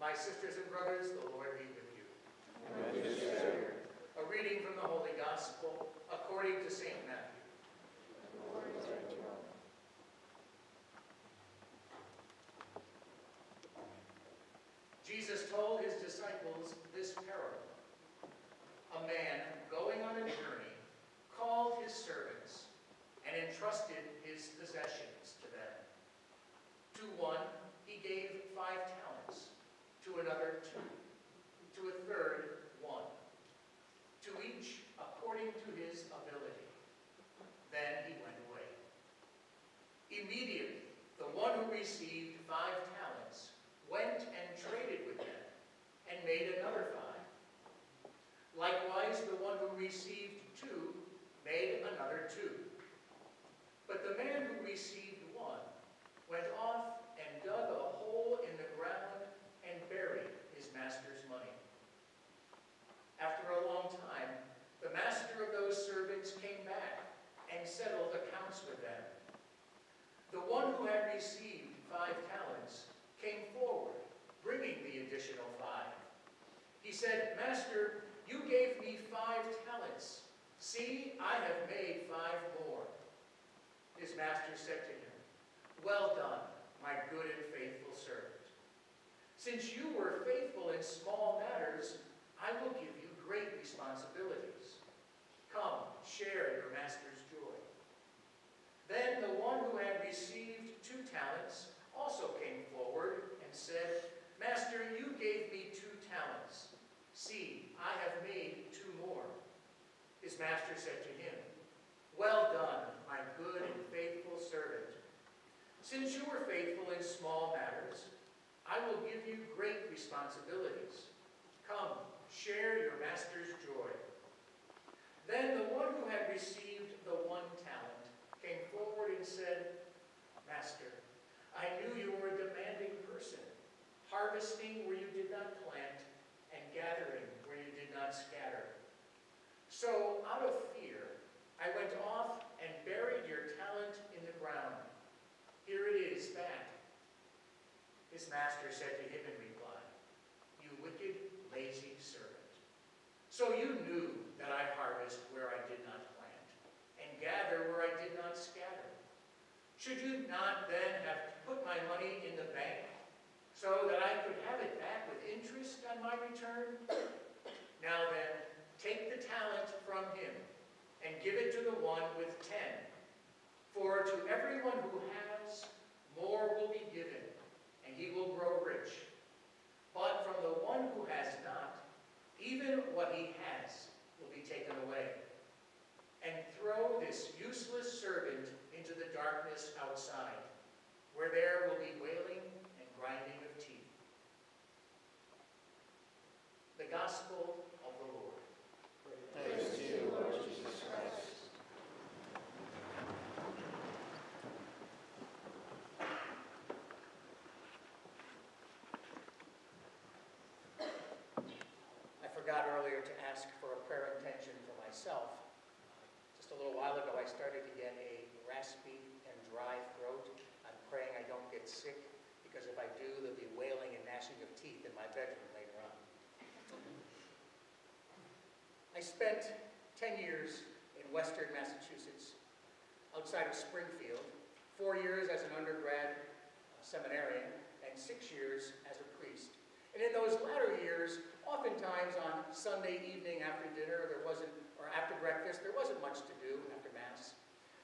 My sisters and brothers, the Lord be with you. And with your spirit. A reading from the Holy Gospel according to St. Matthew. Glory to you. Jesus told his disciples this parable. A man going on a journey called his servants and entrusted his possessions to them. To one he gave 5 talents, to another 2, to a third 1, to each according to his ability. Then he went away. Immediately, the one who received 5 talents went and traded with them and made another 5. Likewise, the one who received 2 made another 2. But the man who received 1 went off and dug a hole in the ground and buried his master's money. After a long time, the master of those servants came back and settled accounts with them. The one who had received 5 talents came forward, bringing the additional 5. He said, "Master, you gave me 5 talents. See, I have made 5 more." His master said to him, "Well done, my good and faithful servant. Since you were faithful in small matters, I will give you great responsibilities. Come, share your master's joy." Then the one who had received 2 talents also came forward and said, "Master, you gave me 2 talents. See, I have made 2 more." His master said to him, "Well done, my good and faithful servant. Since you were faithful in small matters, I will give you great responsibilities. Come, share your master's joy." Then the one who had received the 1 talent came forward and said, "Master, I knew you were a demanding person, harvesting where you did not plant and gathering where you did not scatter. So out of fear, I went off and buried your talent in the ground. Here it is back." His master said to him in reply, "You wicked, lazy servant. So you knew that I harvest where I did not plant and gather where I did not scatter. Should you not then have put my money in the bank so that I could have it back with interest on my return? Now then, take the talent from him and give it to the one with 10. For to everyone who has, more will be given, and he will grow rich. But from the one who has not, even what he has will be taken away. And throw this useless servant into the darkness outside, where there will be wailing and grinding of teeth." The Gospel of the Lord. Praise to you, Lord Jesus Christ. I forgot earlier to ask for a prayer intention for myself. Just a little while ago, I started to get a raspy and dry throat. I'm praying I don't get sick, because if I do, there'll be wailing and gnashing of teeth in my bedroom later on. I spent 10 years in Western Massachusetts, outside of Springfield, 4 years as an undergrad seminarian, and 6 years as a priest. And in those latter years, oftentimes on Sunday evening after dinner, or after breakfast, there wasn't much to do after Mass.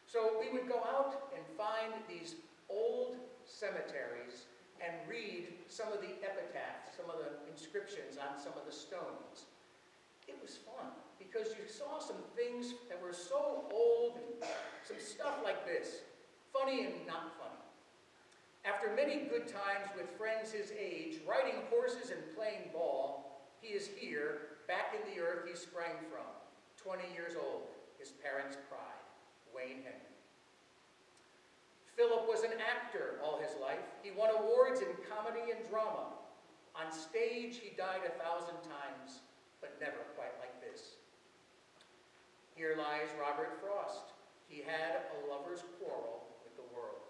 So we would go out and find these old cemeteries and read some of the epitaphs, some of the inscriptions on some of the stones. It was fun, because you saw some things that were so old, and some stuff like this, funny and not funny. After many good times with friends his age, riding horses and playing ball, he is here, back in the earth he sprang from, 20 years old, his parents' pride, Wayne Henry. Philip was an actor all his life. He won awards in comedy and drama. On stage, he died 1,000 times, but never quite like this. Here lies Robert Frost. He had a lover's quarrel with the world.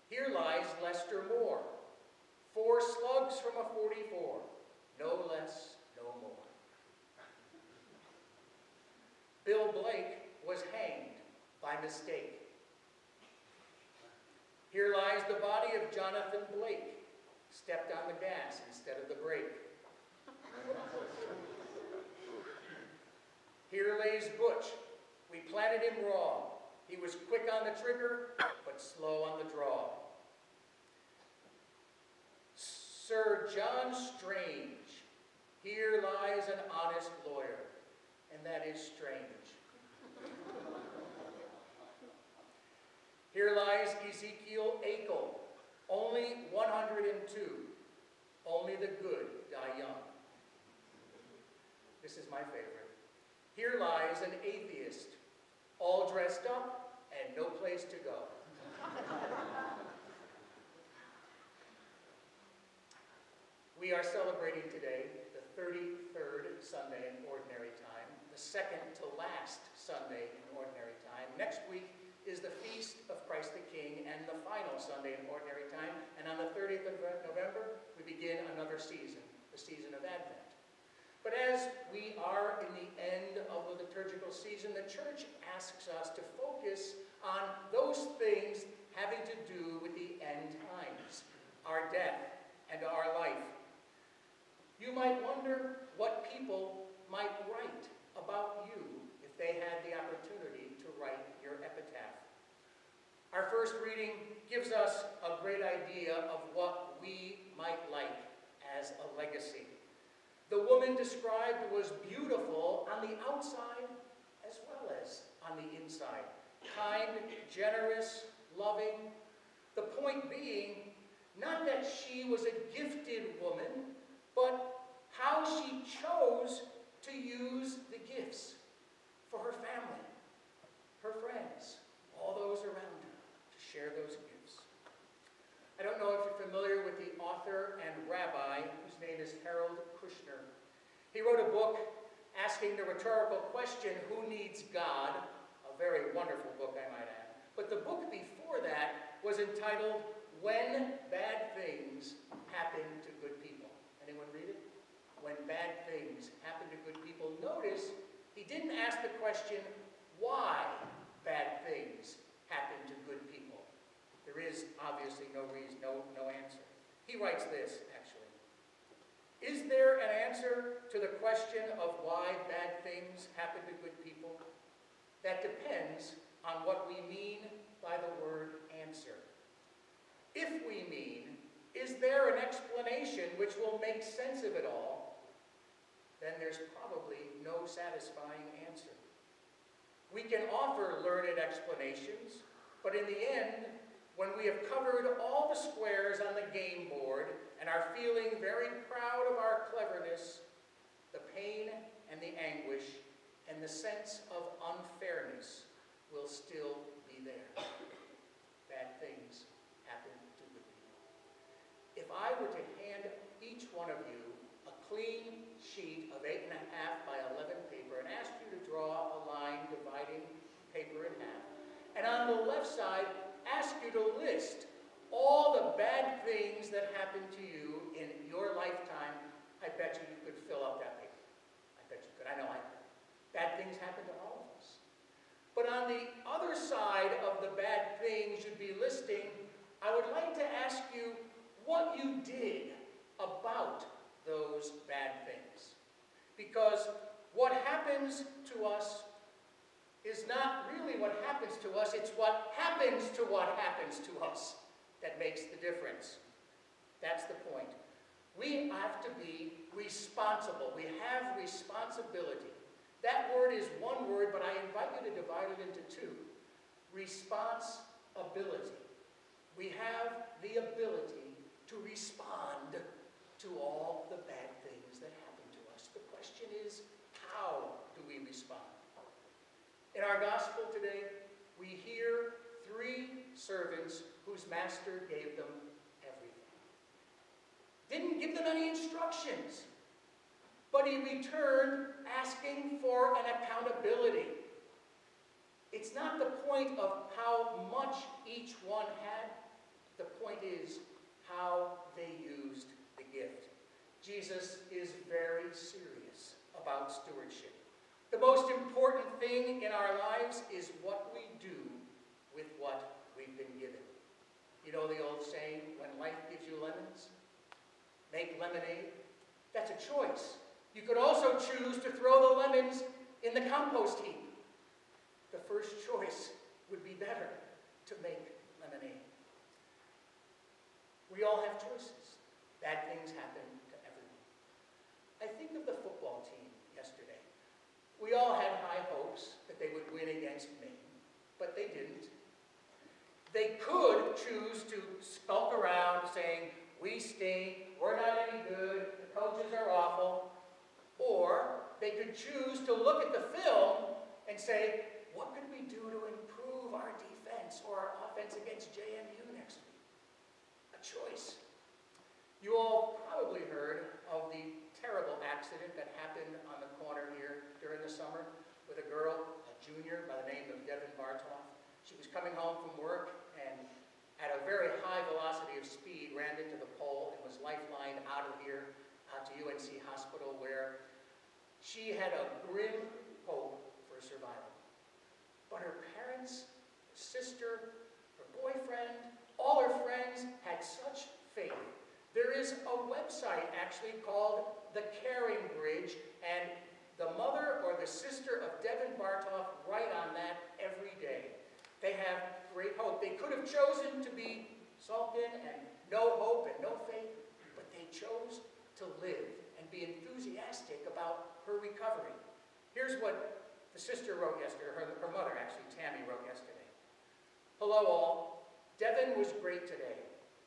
Here lies Lester Moore. 4 slugs slugs from a 44, no less, no more. Bill Blake was hanged by mistake. Here lies the body of Jonathan Blake, stepped on the gas instead of the brake. Here lays Butch. We planted him wrong. He was quick on the trigger, but slow on the draw. Sir John Strange. Here lies an honest lawyer, and that is strange. Here lies Ezekiel Akel, only 102. Only the good die young. This is my favorite. Here lies an atheist, all dressed up and no place to go. We are celebrating today the 33rd Sunday in Ordinary Time, the second to last Sunday in Ordinary Time. Next week is the Feast of Christ the King and the final Sunday in Ordinary Time. And on the 30th of November, we begin another season, the season of Advent. But as we are in the end of the liturgical season, the Church asks us to focus on those things having to do with the end times, our death and our life. You might wonder what people might write about you if they had the opportunity to write your epitaph. Our first reading gives us a great idea of what we might like as a legacy. The woman described was beautiful on the outside as well as on the inside. Kind, generous, loving. The point being, not that she was a gifted woman, but how she chose to use the gifts for her family, her friends, all those around her, to share those gifts. I don't know if you're familiar with the author and rabbi whose name is Harold Kushner. He wrote a book asking the rhetorical question, who needs God? A very wonderful book, I might add. But the book before that was entitled, When Bad Things Happen to Good People. Anyone read it? When Bad Things Happen to Good People. Notice he didn't ask the question, why bad things happen to good people. There is obviously no reason, no answer. He writes this, actually. Is there an answer to the question of why bad things happen to good people? That depends on what we mean by the word answer. If we mean, is there an explanation which will make sense of it all, then there's probably no satisfying answer. We can offer learned explanations, but in the end, when we have covered all the squares on the game board and are feeling very proud of our cleverness, the pain and the anguish and the sense of unfairness will still be there. Bad things happen to good people. If I were to hand each one of you a clean sheet of 8.5 by 11 paper and ask you to draw a line dividing paper in half, and on the left side, ask you to list all the bad things that happened to you in your lifetime, I bet you could fill up that paper. I bet you could. I know I could. Bad things happen to all of us. But on the other side of the bad things you'd be listing, I would like to ask you what you did about those bad things. Because what happens to us is not really what happens to us, it's what happens to us that makes the difference. That's the point. We have to be responsible. We have responsibility. That word is one word, but I invite you to divide it into two. Responsibility. We have the ability to respond to all the bad things that happen to us. The question is, how do we respond? In our gospel today, we hear 3 servants whose master gave them everything. Didn't give them any instructions, but he returned asking for an accountability. It's not the point of how much each one had. The point is how they used the gifts. Jesus is very serious about stewardship. The most important thing in our lives is what we do with what we've been given. You know the old saying, when life gives you lemons, make lemonade? That's a choice. You could also choose to throw the lemons in the compost heap. The first choice would be better, to make lemonade. We all have choices. Bad things happen to everyone. I think of the football team yesterday. We all had high hopes that they would win against Maine, but they didn't. They could choose to skulk around saying, we stink, we're not any good, the coaches are awful. Or they could choose to look at the film and say, what could we do to improve our defense or our offense against JMU next week? A choice. You all probably heard of the terrible accident that happened on the corner here during the summer with a girl, a junior by the name of Devin Bartoff. She was coming home from work and at a very high velocity of speed ran into the pole and was lifelined out of here to UNC Hospital, where she had a grim hope for survival. But her parents, her sister, her boyfriend, all her friends had such faith. There is a website actually called The Caring Bridge, and the mother or the sister of Devin Bartoff write on that every day. They have great hope. They could have chosen to be sullen and no hope and no faith, but they chose to live and be enthusiastic about her recovery. Here's what the sister wrote yesterday, her mother actually, Tammy, wrote yesterday. Hello all. Devin was great today.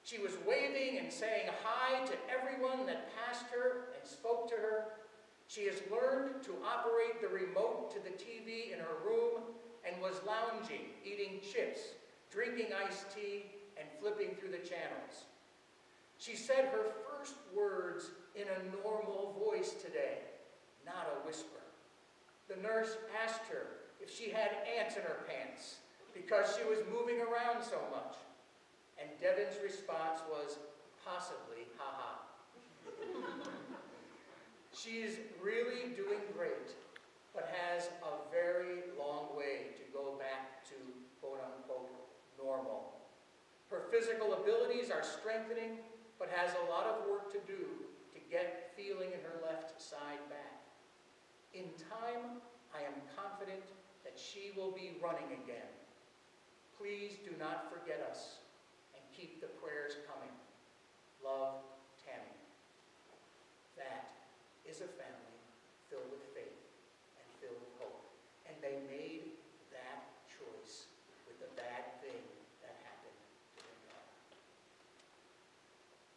She was waving and saying hi to everyone that passed her and spoke to her. She has learned to operate the remote to the TV in her room and was lounging, eating chips, drinking iced tea, and flipping through the channels. She said her first words in a normal voice today, not a whisper. The nurse asked her if she had ants in her pants because she was moving around so much. And Devin's response was, possibly, haha. She's really doing great, but has a very long way to go back to quote-unquote normal. Her physical abilities are strengthening, but has a lot of work to do to get feeling in her left side back. In time, I am confident that she will be running again. Please do not forget us and keep the prayers coming. Love, Tammy. That is a family filled with faith and filled with hope. And they made that choice with the bad thing that happened to their daughter.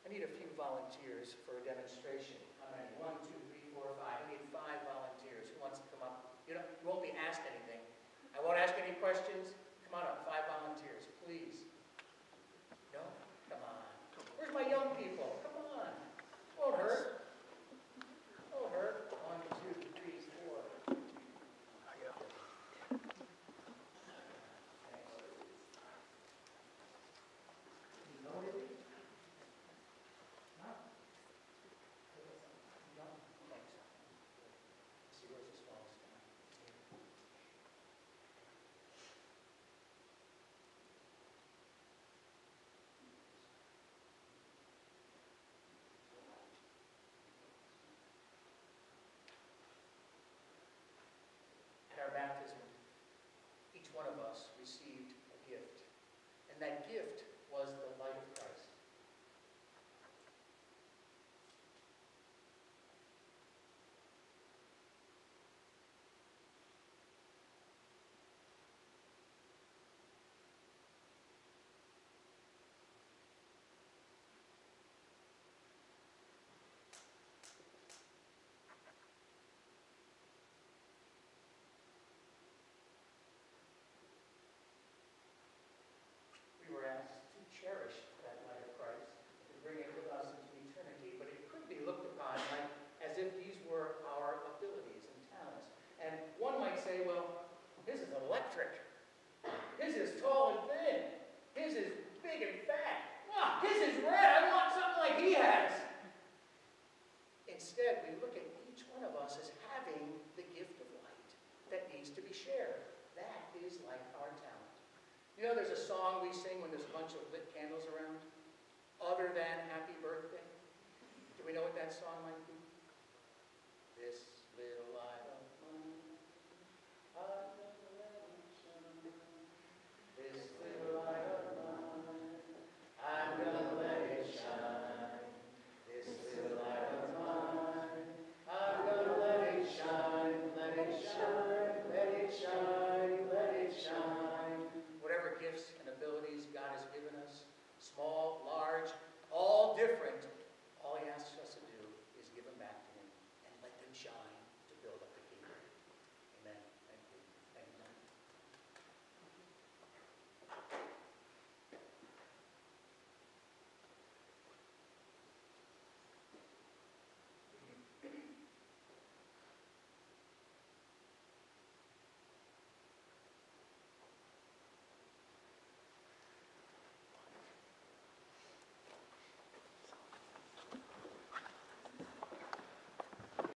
I need a few volunteers for a demonstration. How many? 1, 2, 3, 4, 5. I need 5 volunteers. Who wants to come up? You won't be asked anything. I won't ask any questions. Come on up. 5 volunteers, please. No? Come on. Where's my young people? Come on. Won't hurt. Won't hurt. 1, 2, 3, 4. You know it? No? No? Thanks. See, where's the smallest guy? At our baptism, each one of us received a gift. And that gift